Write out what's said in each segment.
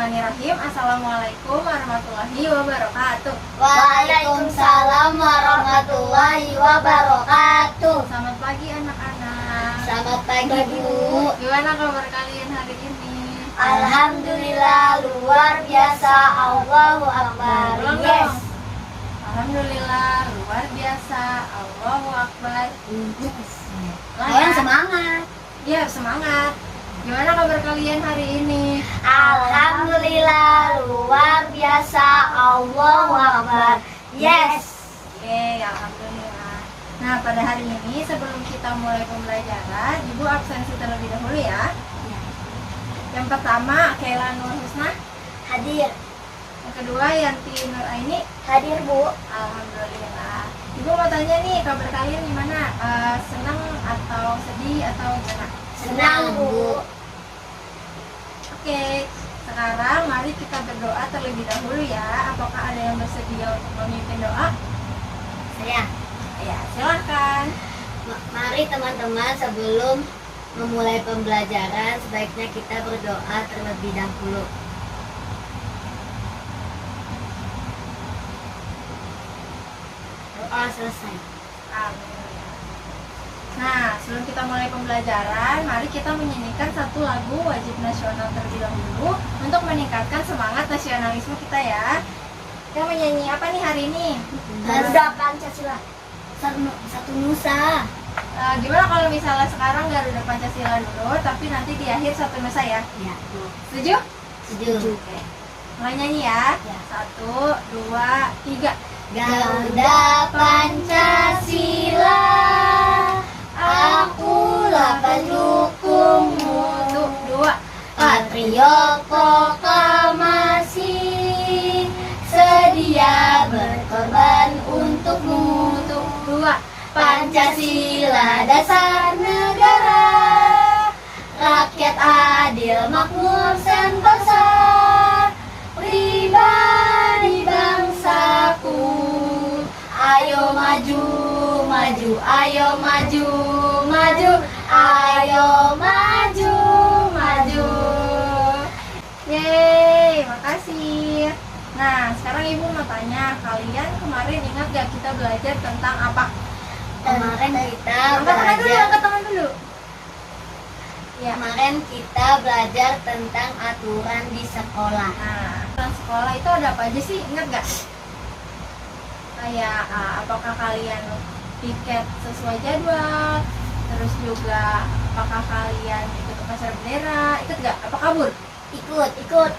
Bismillahirrahmanirrahim. Assalamualaikum warahmatullahi wabarakatuh. Waalaikumsalam warahmatullahi wabarakatuh. Selamat pagi anak-anak. Selamat pagi Bu. Gimana kabar kalian hari ini? Alhamdulillah luar biasa. Allahu Akbar. Ulang Yes. dong. Alhamdulillah luar biasa. Allahu Akbar. Kalian semangat. Ya, semangat. Gimana kabar kalian hari ini? Alhamdulillah luar biasa. Allahu Akbar. Yes. Oke, alhamdulillah. Nah, pada hari ini sebelum kita mulai pembelajaran, Ibu absensi terlebih dahulu ya. Yang pertama, Kaila Nur Husna. Hadir. Yang kedua, Yanti Nur Aini. Hadir Bu. Alhamdulillah. Ibu mau tanya nih, kabar kalian gimana? Senang atau sedih atau gimana? Senang Bu. Oke, sekarang mari kita berdoa terlebih dahulu ya. Apakah ada yang bersedia untuk memimpin doa? Saya. Ya, silahkan. Mari teman-teman, sebelum memulai pembelajaran sebaiknya kita berdoa terlebih dahulu. Doa selesai. Amin. Nah, sebelum kita mulai pembelajaran, mari kita menyanyikan satu lagu wajib nasional terlebih dahulu untuk meningkatkan semangat nasionalisme kita ya. Kita menyanyi apa nih hari ini? Garuda Pancasila. Satu Nusa. Gimana kalau misalnya sekarang Garuda Pancasila dulu, tapi nanti di akhir satu Nusa ya? Ya. Setuju? Setuju. Oke. Mulai nyanyi ya. Ya. 1, 2, 3. Garuda Pancasila, akulah pendukungmu. 2. Patriot proklamasi, sedia berkorban untukmu. 2. Pancasila dasar negara, rakyat adil makmur sentosa, pribadi bangsaku. Ayo maju, maju, ayo maju, maju, ayo maju, maju. Yeay, makasih. Nah, sekarang Ibu mau tanya, kalian kemarin ingat gak kita belajar tentang apa? Kemarin kita Angkat tangan dulu. Ya. Kemarin kita belajar tentang aturan di sekolah. Nah, aturan sekolah itu ada apa aja sih? Ingat gak? Kayak apakah kalian piket sesuai jadwal? Terus juga apakah kalian ikut upacara bendera? Ikut gak? Apa kabur? Ikut. Ikut.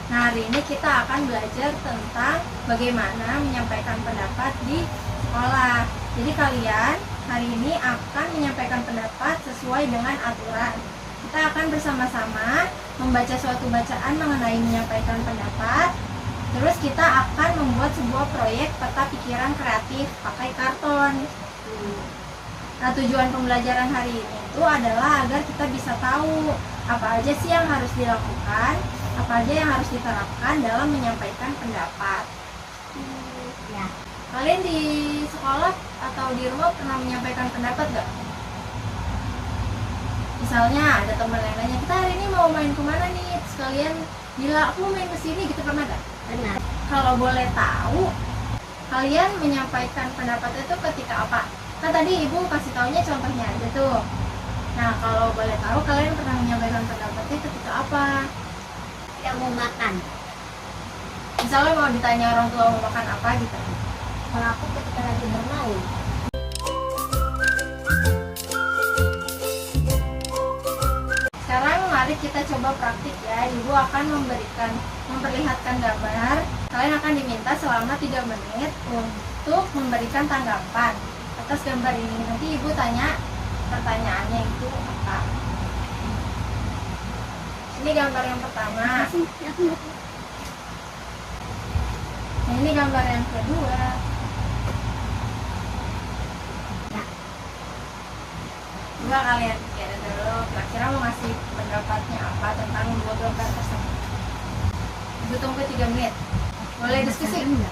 Nah, hari ini kita akan belajar tentang bagaimana menyampaikan pendapat di sekolah. Jadi kalian hari ini akan menyampaikan pendapat sesuai dengan aturan. Kita akan bersama-sama membaca suatu bacaan mengenai menyampaikan pendapat. Terus kita akan membuat sebuah proyek peta pikiran kreatif pakai karton. Nah, tujuan pembelajaran hari ini itu adalah agar kita bisa tahu apa aja sih yang harus dilakukan, apa aja yang harus diterapkan dalam menyampaikan pendapat. Ya. Kalian di sekolah atau di rumah pernah menyampaikan pendapat gak? Misalnya ada teman yang nanya, kita hari ini mau main kemana nih? Terus kalian bilang, aku mau main kesini gitu, pernah gak? Benar. Kalau boleh tahu, kalian menyampaikan pendapat itu ketika apa? Kan tadi Ibu kasih taunya contohnya aja tuh. Nah, kalau boleh tahu, kalian pernah menyampaikan pendapatnya ketika apa? Yang mau makan. Misalnya mau ditanya orang tua mau makan apa gitu. Kalau aku ketika lagi bermain. Sekarang mari kita coba praktik ya. Ibu akan memperlihatkan gambar. Kalian akan diminta selama 3 menit untuk memberikan tanggapan atas gambar ini. Nanti Ibu tanya pertanyaannya itu apa. Ini gambar yang pertama. Nah, ini gambar yang kedua. Coba kalian pikirin dulu, kira-kira mau ngasih pendapatnya apa tentang 2 gambar tersebut. Ibu tunggu 3 menit. Boleh diskusi? Dan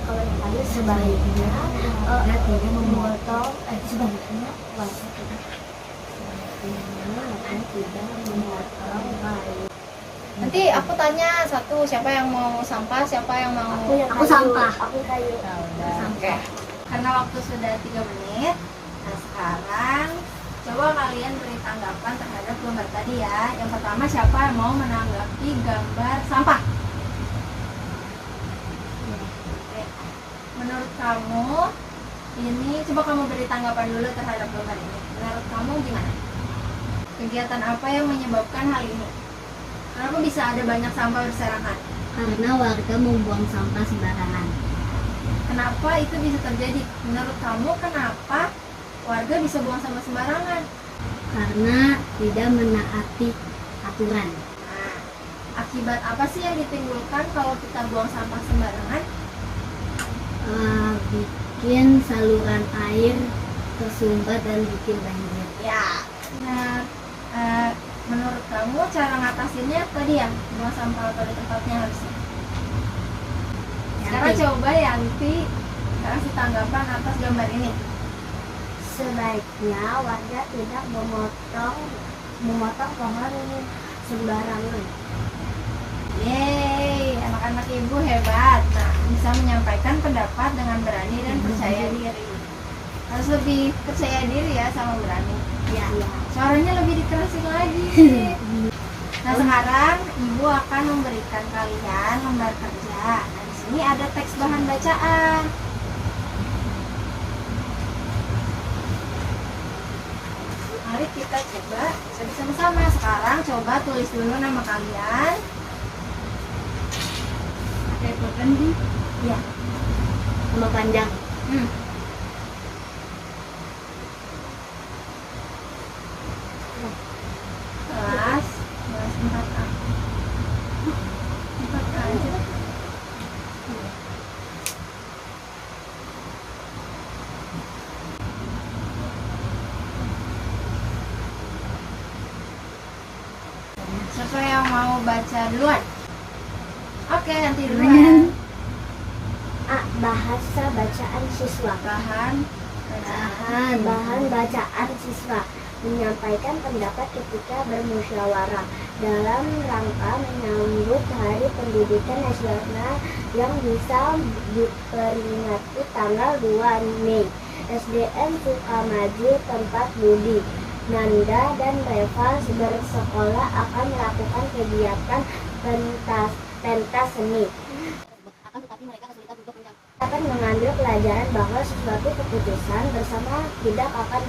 kalau dipanggil sebaliknya tidak memotong sebaliknya tidak memotong kayu. Nanti aku tanya satu, siapa yang mau sampah, siapa yang mau Aku sampah. Aku kayu. Oke. Karena waktu sudah 3 menit. Nah, sekarang coba kalian beri tanggapan terhadap gambar tadi ya. Yang pertama, siapa yang mau menanggapi gambar sampah? Oke. Menurut kamu ini, coba kamu beri tanggapan dulu terhadap gambar ini. Menurut kamu gimana? Kegiatan apa yang menyebabkan hal ini? Kenapa bisa ada banyak sampah berserakan? Karena warga membuang sampah sembarangan. Kenapa itu bisa terjadi? Menurut kamu kenapa warga bisa buang sampah sembarangan? Karena tidak menaati aturan. Nah, akibat apa sih yang ditimbulkan kalau kita buang sampah sembarangan? Bikin saluran air tersumbat dan bikin banjir. Ya, benar. Menurut kamu cara ngatasinnya tadi ya, buang sampah pada tempatnya harusnya. Sekarang coba Yanti kasih tanggapan atas gambar ini. Sebaiknya warga tidak memotong pohon sembarangan. Yeay, anak-anak ibu hebat. Nah, bisa menyampaikan pendapat dengan berani dan percaya diri. Harus lebih percaya diri ya sama berani. Ya. Suaranya lebih dikerasin lagi. Nah, sekarang ibu akan memberikan kalian lembar kerja. Nah, di sini ada teks bahan bacaan. Mari kita coba bersama-sama. Sekarang coba tulis dulu nama kalian. Pakai pulpen di? Ya. Nama panjang. Kelas 4A. 4A aja. Siapa yang mau baca duluan? Oke, nanti duluan. A. Bahasa bacaan siswa. Bahan Bahan bacaan siswa menyampaikan pendapat ketika bermusyawarah dalam rangka menyambut Hari Pendidikan Nasional yang bisa diperingati tanggal 2 Mei. SDN Sukamaji tempat Budi, Nanda dan Reva bersekolah akan melakukan kegiatan pentas seni. Akan mengambil pelajaran bahwa suatu keputusan bersama tidak akan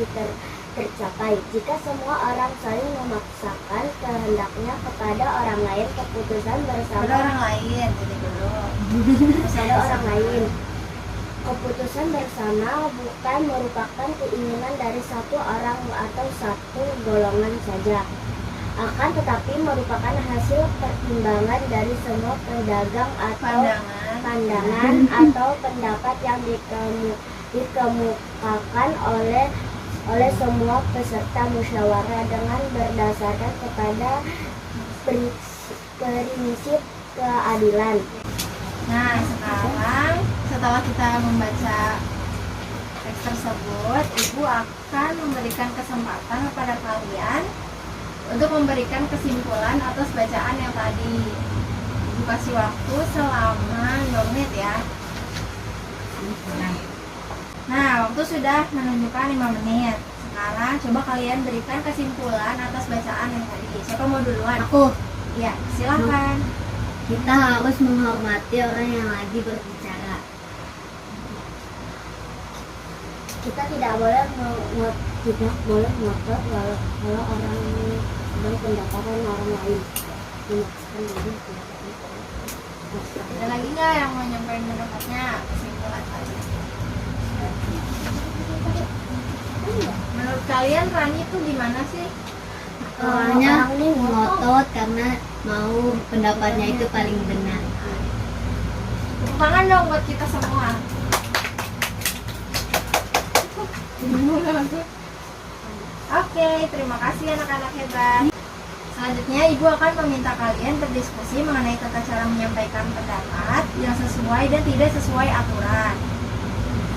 tercapai jika semua orang saling memaksakan kehendaknya kepada orang lain. Keputusan bersama ada orang lain, jadi dulu. kepada orang lain. Keputusan bersama bukan merupakan keinginan dari satu orang atau satu golongan saja, akan tetapi merupakan hasil pertimbangan dari semua pedagang atau pandangan atau pendapat yang dikemukakan oleh semua peserta musyawarah dengan berdasarkan kepada prinsip keadilan. Nah, sekarang setelah kita membaca teks tersebut, ibu akan memberikan kesempatan kepada kalian untuk memberikan kesimpulan atas bacaan yang tadi. Ibu kasih waktu selama 5 menit ya. Nah, waktu sudah menunjukkan 5 menit. Sekarang coba kalian berikan kesimpulan atas bacaan yang tadi. Siapa mau duluan? Aku. Iya, silakan. Kita harus menghormati orang yang lagi berbicara. Kita tidak boleh ngotot kalau orang berpendapatan orang lain memaksakan diri. Ada lagi nggak yang mau nyampein pendapatnya? Kesimpulan tadi. Menurut kalian Rani itu gimana sih? Soalnya ngotot karena mau pendapatnya itu paling benar. Tepuk tangan dong buat kita semua. Oke, terima kasih anak-anak hebat. Selanjutnya ibu akan meminta kalian berdiskusi mengenai tata cara menyampaikan pendapat yang sesuai dan tidak sesuai aturan.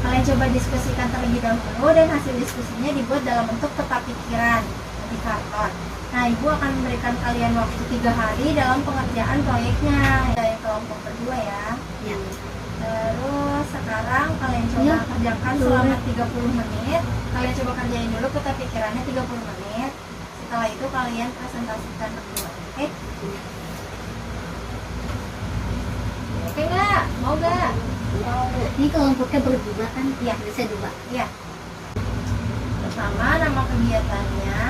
Kalian coba diskusikan terlebih dahulu dan hasil diskusinya dibuat dalam bentuk peta pikiran. Nanti di karton. Nah, Ibu akan memberikan kalian waktu 3 hari dalam pengerjaan proyeknya dari kelompok berdua ya. Ya. Terus sekarang kalian coba kerjakan selama 30 menit. Kalian coba kerjain dulu peta pikirannya 30 menit. Setelah itu kalian presentasikan berdua. Oke? Oke nggak? Mau nggak? Ini kelompoknya berdua kan? Iya. Bisa dua. Iya. Pertama, nama kegiatannya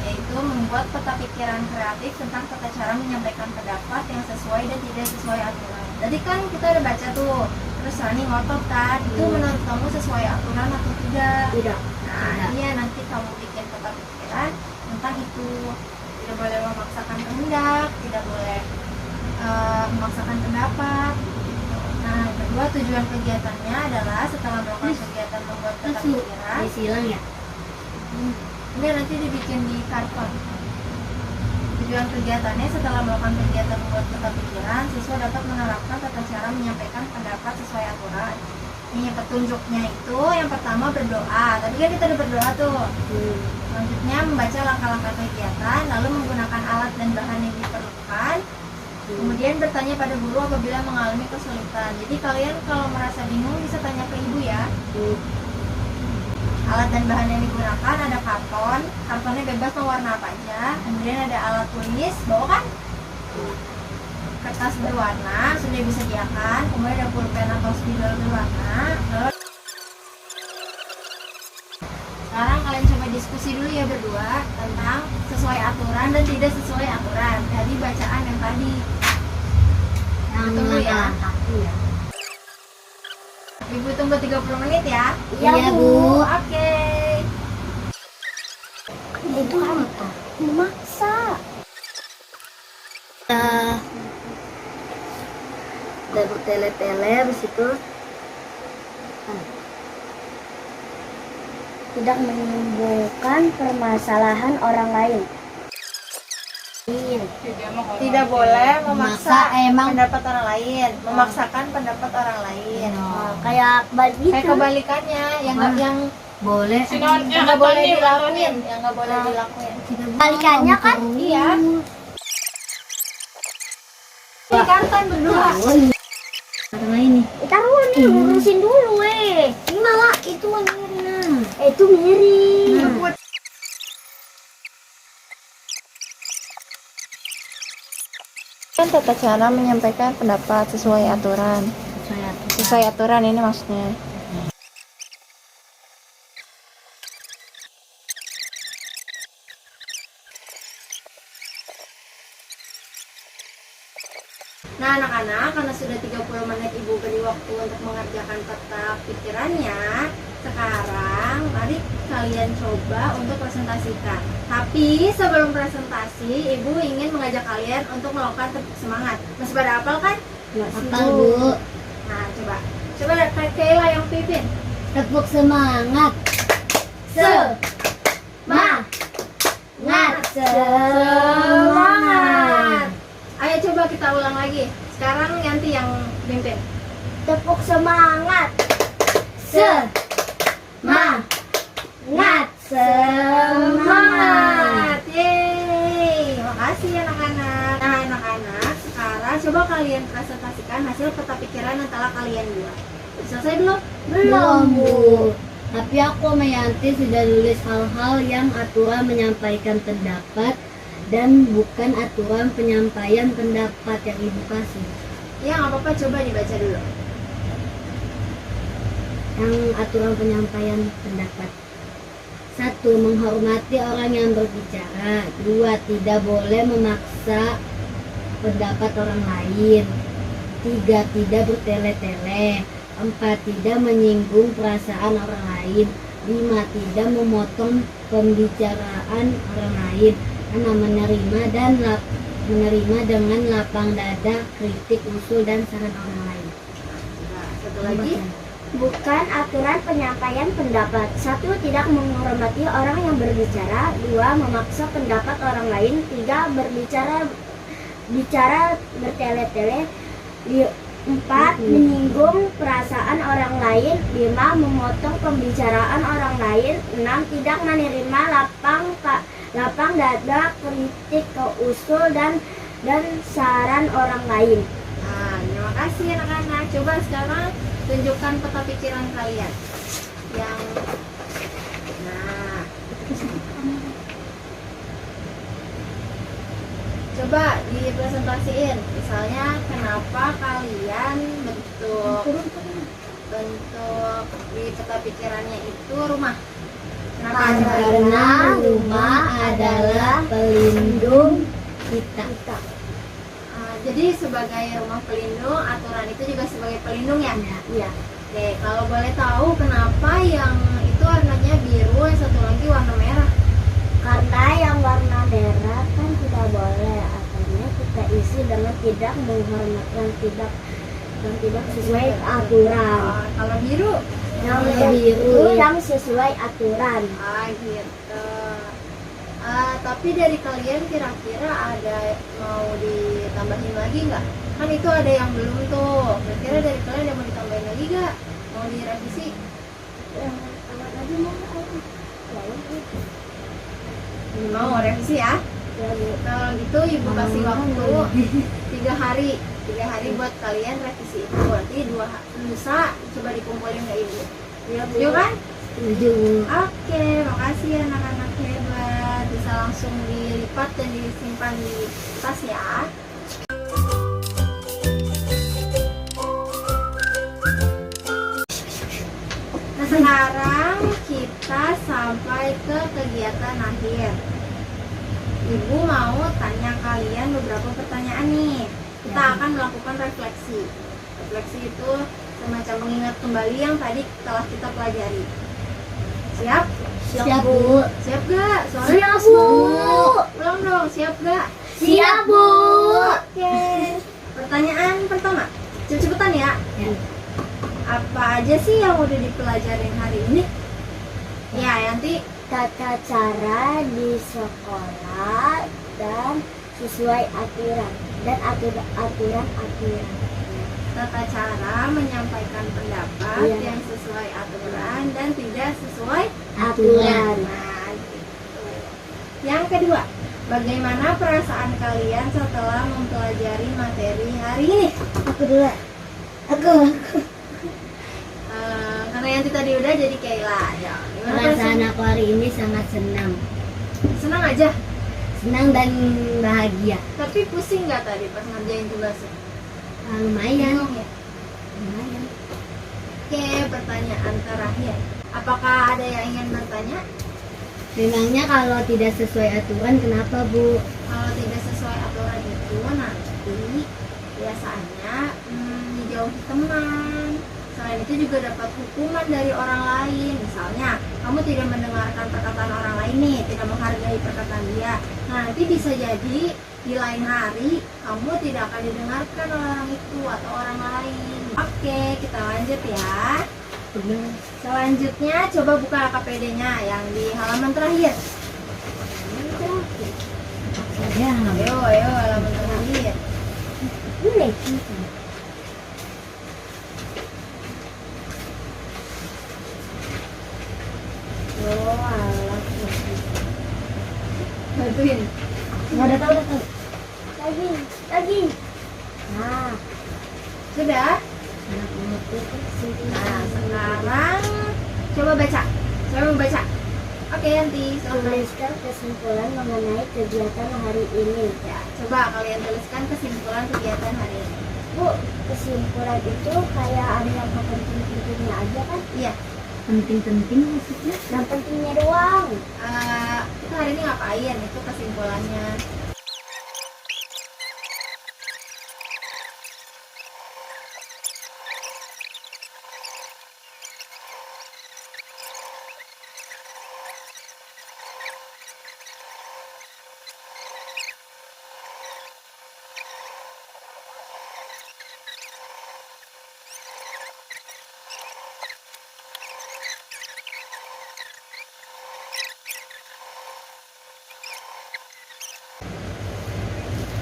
yaitu membuat peta pikiran kreatif tentang tata cara menyampaikan pendapat yang sesuai dan tidak sesuai aturan. Tadi kan kita udah baca tuh, terus Rani ngotot kan, itu menurut kamu sesuai aturan atau tidak? Tidak. Nah, iya nanti kamu bikin peta pikiran tentang itu. Tidak boleh memaksakan kehendak, tidak boleh memaksakan pendapat. Nah, yang kedua, tujuan kegiatannya adalah setelah melakukan kegiatan membuat peta pikiran, Silang ya. ini nanti dibikin di karton. Tujuan kegiatannya setelah melakukan kegiatan membuat peta pikiran, siswa dapat menerapkan tata cara menyampaikan pendapat sesuai aturan. Ini petunjuknya itu yang pertama berdoa. Tadi kan kita udah berdoa tuh. Selanjutnya membaca langkah-langkah kegiatan, lalu menggunakan alat dan bahan yang diperlukan. Kemudian bertanya pada guru apabila mengalami kesulitan. Jadi kalian kalau merasa bingung bisa tanya ke ibu ya. Alat dan bahan yang digunakan ada karton, kartonnya bebas mau warna apa aja. Kemudian ada alat tulis, bawa kan? Kertas berwarna sudah disediakan. Kemudian ada pulpen atau spidol berwarna. Lalu sekarang kalian coba diskusi dulu ya berdua tentang sesuai aturan dan tidak sesuai aturan. Jadi bacaan yang tadi. Yang Tunggu ya. satu ya. Ibu tunggu 30 menit ya. Iya, Bu. Oke. Itu apa? Memaksa. Udah bertele-tele habis itu Tidak menimbulkan permasalahan orang lain. Tidak boleh memaksa emang pendapat orang lain, memaksakan pendapat orang lain. Kayak balik Kayak kebalikannya, yang nggak yang boleh. nggak boleh dilakuin, yang nggak boleh dilakuin. Balikannya kan? Iya. Di karton berdua. Orang lain nih. Taruhan nih, ngurusin dulu Ini malah itu Mirna. Itu mirip. Kan tata cara menyampaikan pendapat sesuai aturan. Sesuai aturan ini maksudnya. Nah anak-anak, karena sudah 30 menit ibu beri waktu untuk mengerjakan peta pikirannya, sekarang mari kalian coba untuk presentasikan. Tapi sebelum presentasi, ibu ingin mengajak kalian untuk melakukan tepuk semangat. Masih pada hafal kan? Hafal, Bu. Nah coba lihat Kak Kayla yang pimpin. Tepuk semangat. Semangat. Ayo coba kita ulang lagi. Sekarang Yanti yang pimpin. Tepuk semangat. Semangat. Yeay. Makasih anak-anak. Nah anak-anak, sekarang coba kalian presentasikan hasil peta pikiran yang telah kalian buat. Selesai belum? Belum, Bu. Tapi aku sama Yanti sudah tulis hal-hal yang aturan menyampaikan pendapat dan bukan aturan penyampaian pendapat yang Ibu kasih. Ya nggak apa-apa, coba dibaca dulu. Yang aturan penyampaian pendapat. 1. Menghormati orang yang berbicara. 2. Tidak boleh memaksa pendapat orang lain. 3. Tidak bertele-tele. 4. Tidak menyinggung perasaan orang lain. 5. Tidak memotong pembicaraan orang lain. 6. Menerima dengan lapang dada kritik, usul, dan saran orang lain. Nah, satu lagi. Bukan aturan penyampaian pendapat. 1. Tidak menghormati orang yang berbicara. 2. Memaksa pendapat orang lain. 3. Bicara bertele-tele. 4. Menyinggung perasaan orang lain. 5. Memotong pembicaraan orang lain. 6. Tidak menerima lapang dada, kritik ke usul dan saran orang lain. Nah, terima kasih anak-anak. Coba sekarang tunjukkan peta pikiran kalian. Yang nah, coba dipresentasiin. Misalnya kenapa kalian bentuk di peta pikirannya itu rumah. Kenapa? Karena rumah adalah pelindung kita. Jadi sebagai rumah pelindung, aturan itu juga sebagai pelindung ya? Iya. Oke, kalau boleh tahu kenapa yang itu warnanya biru, yang satu lagi warna merah? Karena yang warna merah kan tidak boleh, artinya kita isi dengan tidak menghormati, yang tidak sesuai aturan. Kalau biru? Yang Yang biru, itu ya. yang sesuai aturan. Gitu. Tapi dari kalian kira-kira ada mau ditambahin lagi nggak? Kan itu ada yang belum tuh. Kira-kira dari kalian ada mau ditambahin lagi nggak? Mau direvisi? Lagi mau Mau revisi ya? ya Bu. Kalau gitu ibu kasih waktu 3 hari. 3 hari buat kalian revisi itu. Nanti lusa coba dikumpulin ke ibu. Setuju kan? Setuju. Oke, makasih anak-anak hebat. Bisa langsung dilipat dan disimpan di tas ya. Nah, sekarang kita sampai ke kegiatan akhir. Ibu mau tanya kalian beberapa pertanyaan nih. Kita akan melakukan refleksi. Refleksi itu semacam mengingat kembali yang tadi telah kita pelajari. Siap? Siap, Bu. Siap gak? Suara Siap, keras Bu. banget. Ulang dong, siap gak? Siap Bu. Oke. Pertanyaan pertama. Cepet-cepetan ya. Ya. Apa aja sih yang udah dipelajarin hari ini? Ya, nanti Tata cara di sekolah dan sesuai aturan dan aturan. tata cara menyampaikan pendapat Iya. yang sesuai aturan dan tidak sesuai Aturan. Nah, gitu. Yang kedua, bagaimana perasaan kalian setelah mempelajari materi hari ini? Aku dulu. Aku. Karena yang tadi udah jadi Kayla. Ya, gimana Perasaan perasaan? aku hari ini sangat senang. Senang aja. Senang dan bahagia. Tapi pusing nggak tadi pas ngerjain tugasnya? Lumayan. Bingung ya? Lumayan. Oke, pertanyaan terakhir. Apakah ada yang ingin bertanya? Memangnya kalau tidak sesuai aturan kenapa, Bu? Kalau tidak sesuai aturan itu nanti biasanya dijauhi teman. Selain itu juga dapat hukuman dari orang lain. Misalnya, kamu tidak mendengarkan perkataan orang lain nih, tidak menghargai perkataan dia. Nah, nanti bisa jadi di lain hari kamu tidak akan didengarkan oleh orang itu atau orang lain. Oke, kita lanjut ya. Benar. Selanjutnya coba buka KPD-nya yang di halaman terakhir. Ya. Ayo halaman terakhir. Ini. Oh, alah. Bantuin. Nggak ada tahu. Lagi. Nah, Sudah? Anak mengerti. Nah, sekarang coba baca. Saya mau baca. Oke, nanti tuliskan kesimpulan mengenai kegiatan hari ini. Ya, coba kalian tuliskan kesimpulan kegiatan hari ini. Bu, kesimpulan itu kayak ada yang penting-pentingnya aja kan? Iya, Penting-penting maksudnya? Yang pentingnya doang. kita hari ini ngapain? Itu kesimpulannya.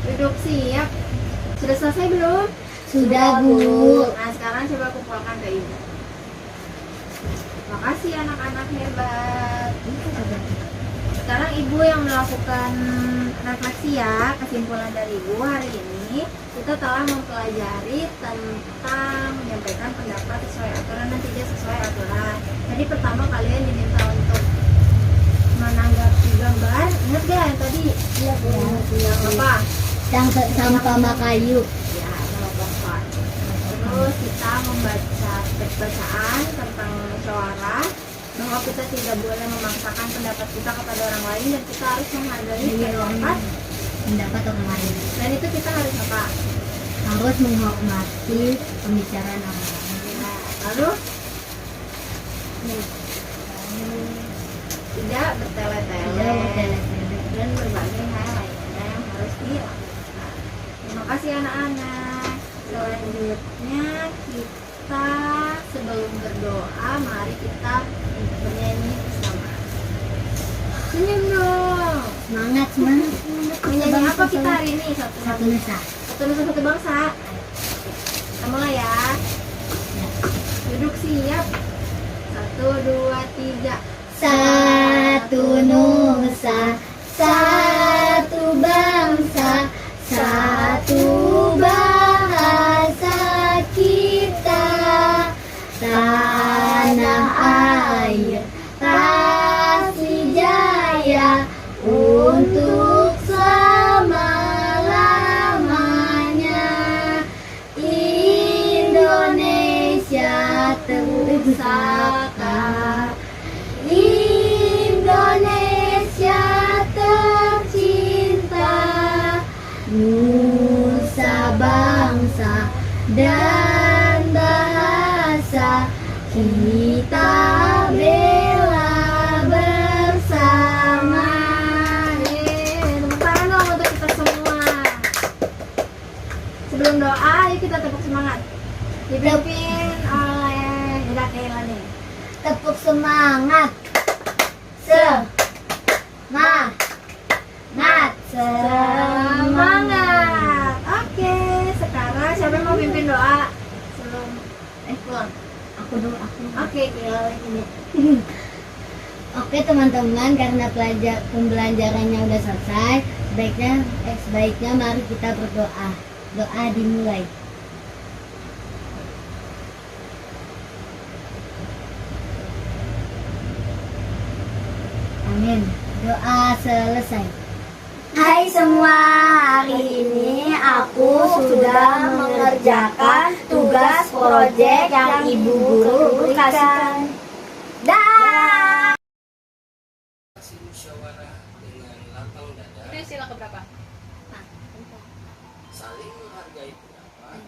Duduk siap. Sudah selesai belum? Sudah, Bu. Nah, sekarang coba kumpulkan ke ibu. Makasih anak-anak hebat. sekarang ibu yang melakukan refleksi ya. Kesimpulan dari ibu hari ini, kita telah mempelajari tentang menyampaikan pendapat sesuai aturan dan tidak sesuai aturan. Jadi pertama kalian diminta untuk menanggapi gambar. Ingat gak yang tadi? Iya, Bu. Yang apa? Sampah makayu. Ya, nama bapak. Terus kita membaca teks bacaan tentang musyawarah, bahwa kita tidak boleh memaksakan pendapat kita kepada orang lain dan kita harus menghargai Pendapat orang lain. dan itu kita harus apa? Harus menghormati pembicaraan orang lain. Ya, lalu tidak bertele-tele Tidak bertele-tele. dan berbagai hal lainnya yang harus dilakukan. Terima kasih anak-anak. Selanjutnya kita sebelum berdoa, mari kita bernyanyi bersama. Senyum dong. Semangat, semangat. Menyanyi apa kita hari ini? Satu nusa. Satu nusa satu bangsa. Kita mulai ya. Duduk siap. 1, 2, 3. Satu nusa, satu bangsa, satu bahasa kita, tanah air pasti jaya untuk selama-lamanya. Indonesia terpusaka, Indonesia tercinta, nusa bangsa dan bahasa kita bela bersama. Tepuk tangan dong untuk kita semua. Sebelum doa, yuk kita tepuk semangat. Dipimpin oleh Ida Kaila nih. Tepuk semangat, Semangat. Oke, sekarang siapa yang mau pimpin doa sebelum pulang? Aku dulu, aku. Oke, Kaila ini. Oke teman-teman, karena pembelajarannya udah selesai, sebaiknya mari kita berdoa. Doa dimulai. Amin. Doa selesai. Hai semua, hari ini aku sudah mengerjakan tugas proyek yang ibu guru berikan. Dah. Musyawarah dengan lapang dada, Itu sila keberapa? saling menghargai pendapat,